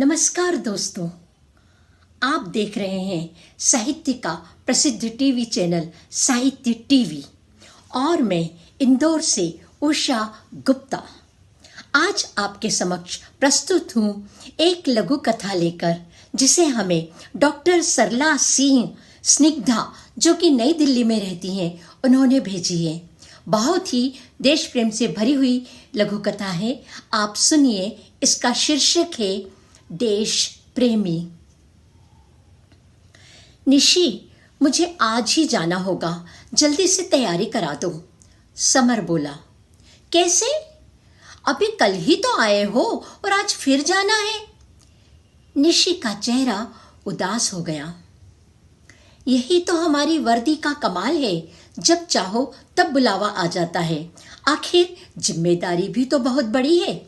नमस्कार दोस्तों, आप देख रहे हैं साहित्य का प्रसिद्ध टीवी चैनल साहित्य टीवी और मैं इंदौर से उषा गुप्ता आज आपके समक्ष प्रस्तुत हूँ एक लघु कथा लेकर जिसे हमें डॉक्टर सरला सिंह स्निग्धा जो कि नई दिल्ली में रहती हैं उन्होंने भेजी है। बहुत ही देश प्रेम से भरी हुई लघु कथा है। आप सुनिए। इसका शीर्षक है देश प्रेमी। निशी, मुझे आज ही जाना होगा, जल्दी से तैयारी करा दो। समर बोला। कैसे? अभी कल ही तो आए हो और आज फिर जाना है? निशी का चेहरा उदास हो गया। यही तो हमारी वर्दी का कमाल है, जब चाहो तब बुलावा आ जाता है। आखिर जिम्मेदारी भी तो बहुत बड़ी है।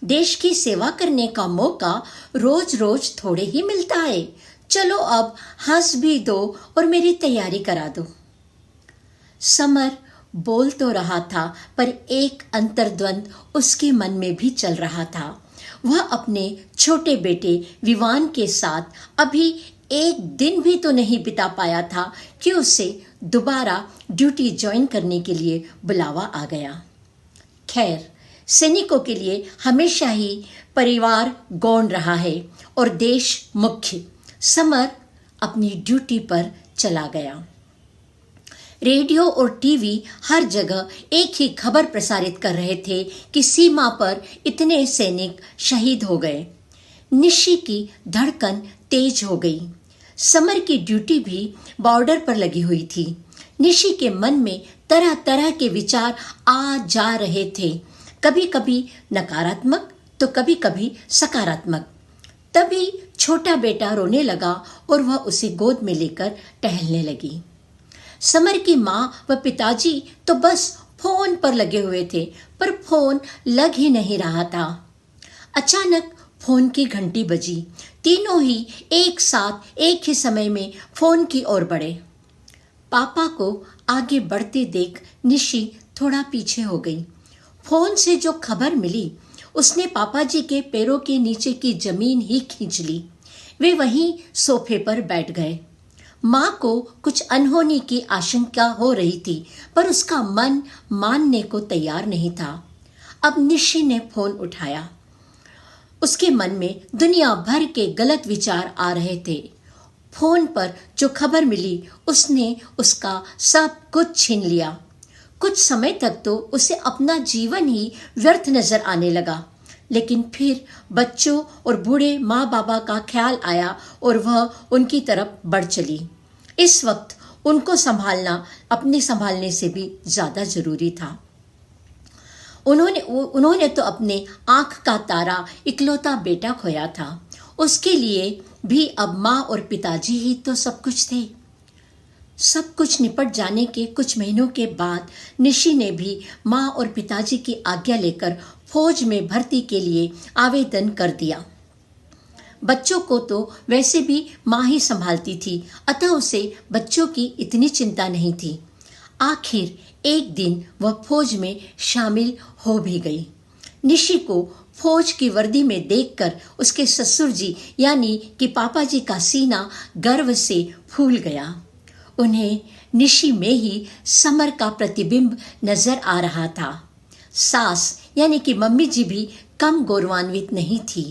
देश की सेवा करने का मौका रोज रोज थोड़े ही मिलता है। चलो अब हंस भी दो और मेरी तैयारी करा दो। समर बोल तो रहा था पर एक अंतर्द्वंद उसके मन में भी चल रहा था। वह अपने छोटे बेटे विवान के साथ अभी एक दिन भी तो नहीं बिता पाया था कि उसे दोबारा ड्यूटी ज्वाइन करने के लिए बुलावा आ गया। खैर, सैनिकों के लिए हमेशा ही परिवार गौण रहा है और देश मुख्य। समर अपनी ड्यूटी पर चला गया। रेडियो और टीवी हर जगह एक ही खबर प्रसारित कर रहे थे कि सीमा पर इतने सैनिक शहीद हो गए। निशी की धड़कन तेज हो गई। समर की ड्यूटी भी बॉर्डर पर लगी हुई थी। निशी के मन में तरह तरह के विचार आ जा रहे थे, कभी कभी नकारात्मक तो कभी कभी सकारात्मक। तभी छोटा बेटा रोने लगा और वह उसे गोद में लेकर टहलने लगी। समर की माँ व पिताजी तो बस फोन पर लगे हुए थे, पर फोन लग ही नहीं रहा था। अचानक फोन की घंटी बजी। तीनों ही एक साथ एक ही समय में फोन की ओर बढ़े। पापा को आगे बढ़ते देख निशी थोड़ा पीछे हो गई। फोन से जो खबर मिली उसने पापा जी के पैरों के नीचे की जमीन ही खींच ली। वे वहीं सोफे पर बैठ गए। माँ को कुछ अनहोनी की आशंका हो रही थी, पर उसका मन मानने को तैयार नहीं था। अब निशी ने फोन उठाया। उसके मन में दुनिया भर के गलत विचार आ रहे थे। फोन पर जो खबर मिली उसने उसका सब कुछ छीन लिया। कुछ समय तक तो उसे अपना जीवन ही व्यर्थ नजर आने लगा, लेकिन फिर बच्चों और बूढ़े माँ बाबा का ख्याल आया और वह उनकी तरफ बढ़ चली। इस वक्त उनको संभालना अपने संभालने से भी ज्यादा जरूरी था। उन्होंने तो अपने आंख का तारा इकलौता बेटा खोया था। उसके लिए भी अब माँ और पिताजी ही तो सब कुछ थे। सब कुछ निपट जाने के कुछ महीनों के बाद निशी ने भी माँ और पिताजी की आज्ञा लेकर फौज में भर्ती के लिए आवेदन कर दिया। बच्चों को तो वैसे भी माँ ही संभालती थी, अतः उसे बच्चों की इतनी चिंता नहीं थी। आखिर एक दिन वह फौज में शामिल हो भी गई। निशी को फौज की वर्दी में देखकर उसके ससुर जी यानी कि पापा जी का सीना गर्व से फूल गया। उन्हें निशी में ही समर का प्रतिबिंब नजर आ रहा था। सास यानी कि मम्मी जी भी कम गौरवान्वित नहीं थी।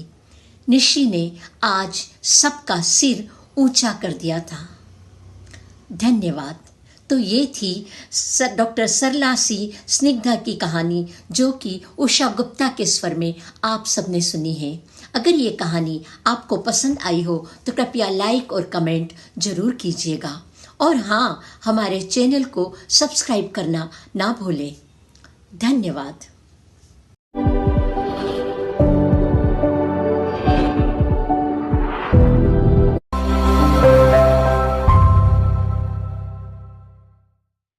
निशी ने आज सबका सिर ऊंचा कर दिया था। धन्यवाद। तो ये थी डॉक्टर सरला सिंह स्निग्धा की कहानी, जो कि उषा गुप्ता के स्वर में आप सबने सुनी है। अगर ये कहानी आपको पसंद आई हो तो कृपया लाइक और कमेंट जरूर कीजिएगा। और हाँ, हमारे चैनल को सब्सक्राइब करना ना भूलें। धन्यवाद।